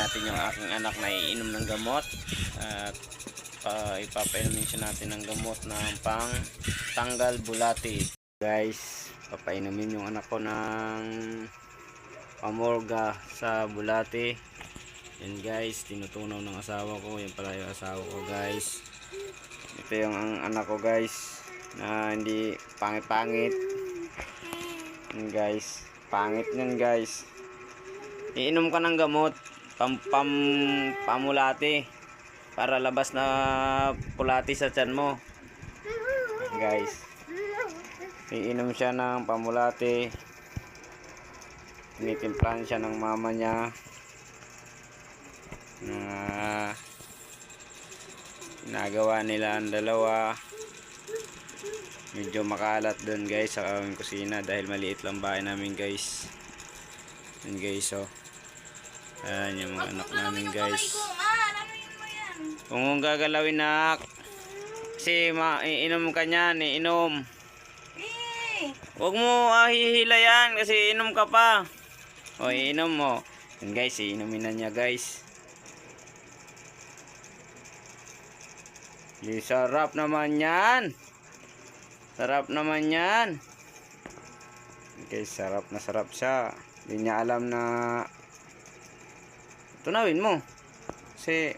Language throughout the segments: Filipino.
natin yung aking anak na iinom ng gamot at ipapainumin siya natin ng gamot ng pang tanggal bulati. Guys, papainumin yung anak ko ng pamorga sa bulati. Yan guys, tinutunaw ng asawa ko. Yan pala yung asawa ko guys. Ito yung ang anak ko guys, na hindi pangit-pangit. Yan guys, pangit yan guys. Iinom ka ng gamot pamulati para labas na pulati sa tiyan mo. Guys, iinom siya ng pamulati. Tinitimplahan siya ng mama niya na ginagawa nila ang dalawa. Medyo makalat doon guys sa aming kusina dahil maliit lang bahay namin guys. Yan guys, oh. Ayan yung mga anak namin guys. Kung gagalawin nak, kasi iinom ka niyan, iinom. Huwag mo hihila yan kasi inom ka pa. O iinom mo. Yan guys, iinumin na niya guys. Sarap naman yan. Sarap naman yan. Guys, sarap na sarap siya. Hindi niya alam na tunawin mo kasi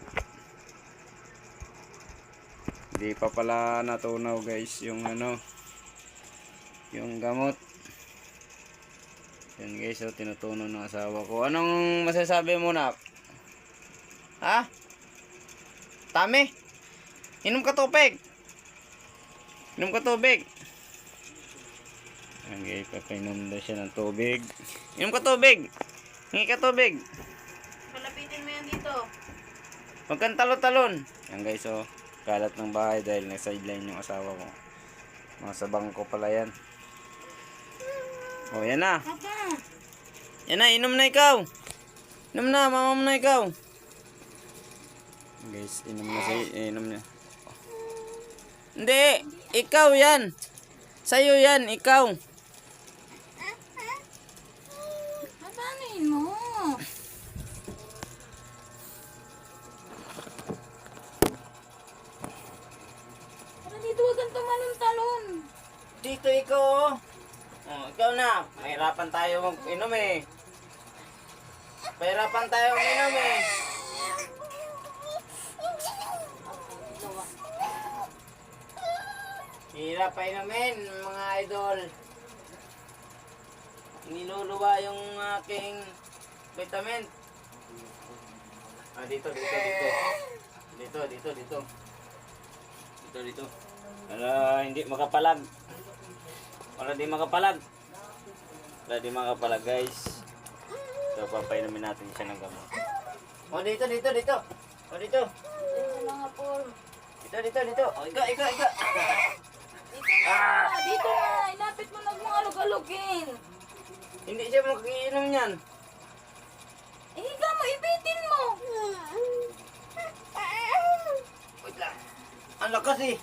hindi pa pala natunaw guys yung yung gamot. Yan guys, so tinutunaw ng asawa ko. Anong masasabi mo na? Ha? Tami? Inom ka tubig. Inom ka tubig. Yan guys, papainom daw siya ng tubig. Inom ka tubig. Hingi ka tubig. Palapitin mo yan dito. Huwag kang talon-talon. Yan guys, oh. Kalat ng bahay dahil nag-sideline yung asawa ko. Nasa bangko pala yan. Oh, yan na. Yan na, inom na ikaw. Inom na, mama mo na ikaw. Guys, inom na siya. Inom na. Hindi, ikaw yan. Sa'yo yan, ikaw. Papanin mo. Dito wag kang tumalon-talon. Dito ikaw, oh. Oh, ikaw na. Mahirapan tayo mag-inom eh. Mahirapan tayo mag-inom eh. Hirap pa inumin mga idol. Niluluwa yung aking vitamin. Ah, dito. Dito. Para hindi makapalag. Para di makapalag guys. So papainumin natin siya ng gamot. Oh, dito. Oh, dito. Dito mga Paul. Dito. Oh, iga. Dito na. Ilapit mo na mga alog-alogin. Hindi siya makiinom niyan. Higa mo, ibitin mo. Wait lang. Ang lakas eh.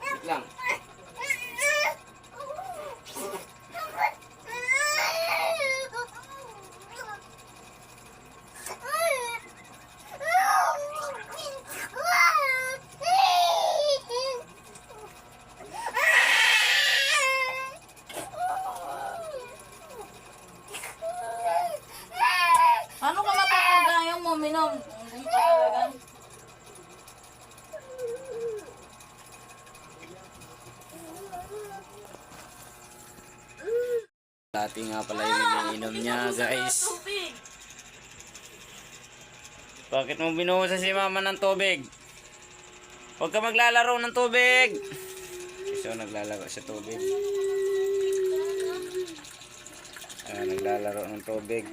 Wait lang. Paano ka mapapagayang mo, minom? Hindi pa talaga. Dati nga pala yung iniinom niya guys. Bakit mo binuhusan si mama ng tubig? Huwag ka maglalaro ng tubig. So naglalaro sa tubig. Naglalaro ng tubig.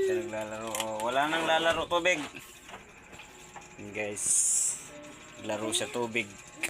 Naglalaro. Oh, wala nang lalaro tubig. Guys, naglaro sa tubig.